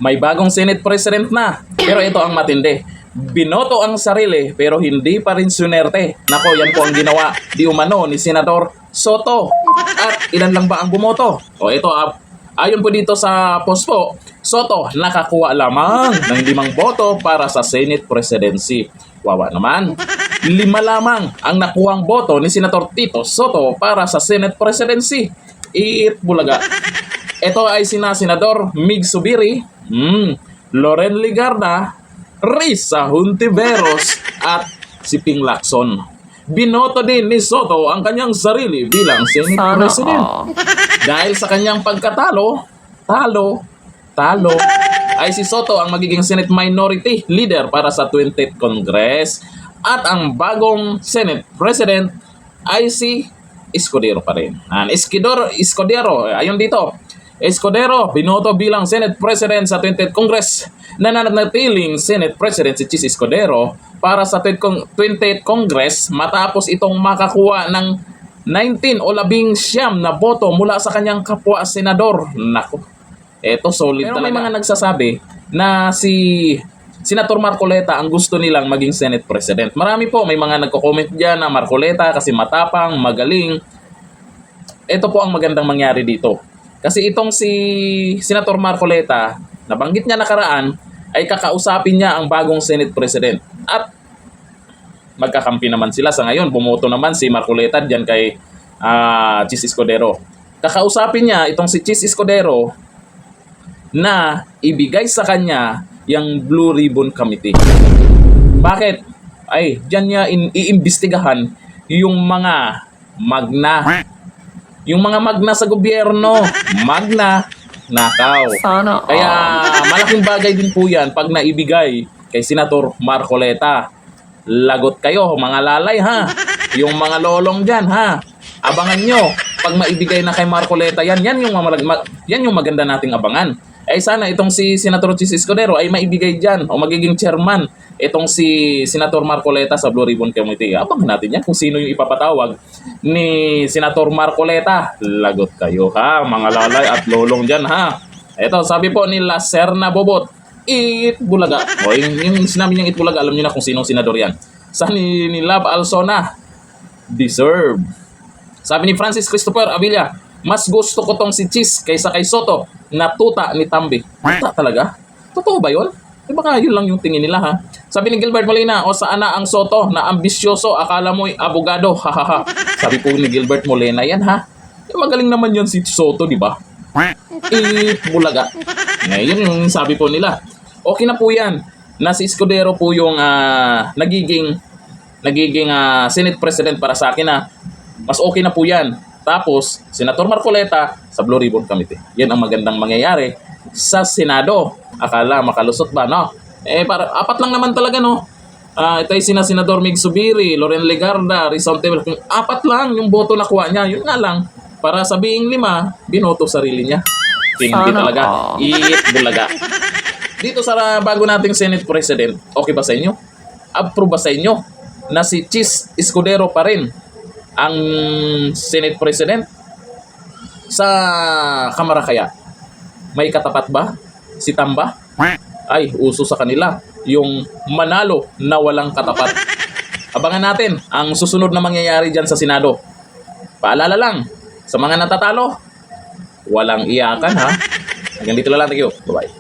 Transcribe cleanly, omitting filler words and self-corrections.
May bagong Senate President na. Pero ito ang matindi. Binoto ang sarili pero hindi pa rin sunerte. Nako, yan po ang ginawa di umano ni Senador Soto. At ilan lang ba ang bumoto? O ito, ayon po dito sa post po, Soto nakakuha lamang ng 5 boto para sa Senate Presidency. Wawa naman. 5 lamang ang nakuhang boto ni Senator Tito Soto para sa Senate Presidency. Bulaga. Ito ay sina Senador Mig Zubiri, Loren Legarda, Risa Hontiveros at si Ping Lacson. Binoto din ni Soto ang kanyang sarili bilang Senate President. Dahil sa kanyang pagkatalo, talo, ay si Soto ang magiging Senate Minority Leader para sa 20th Congress. At ang bagong Senate President ay si Escudero pa rin. Escudero, ayun dito. Escudero, binoto bilang Senate President sa 20th Congress. Nananatiling Senate President si Chis Escudero para sa 20th Congress matapos itong makakuha ng 19 o 19 na boto mula sa kanyang kapwa senador. Nako, eto solid talaga. Pero may mga nagsasabi na si Senator Marcoleta ang gusto nilang maging Senate President. Marami po, may mga nagko-comment dyan na Marcoleta kasi matapang, magaling. Ito po ang magandang mangyari dito. Kasi itong si Senator Marcoleta, nabanggit niya nakaraan, ay kakausapin niya ang bagong Senate President. At magkakampi naman sila sa ngayon. Bumoto naman si Marcoleta dyan kay Chis Escudero. Kakausapin niya itong si Chis Escudero na ibigay sa kanya yung Blue Ribbon Committee. Bakit? Ay, dyan niya iimbestigahan yung mga magna. Yung mga magna sa gobyerno. Magna, nakaw. Kaya malaking bagay din po yan pag naibigay kay Senator Marcoleta. Lagot kayo, mga lalay ha. Yung mga lolong dyan ha. Abangan nyo. Pag maibigay na kay Marcoleta yan yung maganda nating abangan. Ay sana itong si Senator Chis Escudero ay maibigay dyan o magiging chairman itong si Senator Marcoleta sa Blue Ribbon Committee. Abangan natin yan kung sino yung ipapatawag ni Senator Marcoleta. Lagot kayo ha, mga lalay at lolong dyan ha. Ito, sabi po nila Serna Bobot, Itbulaga. O yung sinabi niyang Itbulaga, alam niyo na kung sinong senador yan. Sabi ni Love Alsona, deserve. Sabi ni Francis Christopher Avila, mas gusto ko tong si Chis kaysa kay Soto na tuta ni Tambi. Tuta talaga? Totoo ba yun? E baka yun lang yung tingin nila ha. Sabi ni Gilbert Molina, o saan na ang Soto na ambisyoso, akala mo'y abogado. Hahaha. Sabi po ni Gilbert Molina, yan ha. E magaling naman yun si Soto, di ba? Bulaga. Ngayon yung sabi po nila. Okay na po yan. Na si Escudero po yung nagiging Senate President para sa akin ha. Mas okay na po yan. Tapos, Senator Marcoleta sa Blue Ribbon Committee. Yan ang magandang mangyayari sa Senado. Akala makalusot ba, no? Para 4 lang naman talaga, no? Ito ay Senador Mig Zubiri, Loren Legarda, Risa Hontiveros. 4 lang yung boto na kuha niya. Yun nga lang. Para sabihin 5, binoto sarili niya. Hindi talaga. Bulaga. Dito sa bago nating Senate President, okay ba sa inyo? Approve ba sa inyo na si Chis Escudero pa rin ang Senate President sa Kamara kaya? May katapat ba? Si Tamba? Ay, uso sa kanila yung manalo na walang katapat. Abangan natin ang susunod na mangyayari dyan sa Senado. Paalala lang, sa mga natatalo, walang iyakan ha. Hanggang dito lang. Thank you. Bye-bye.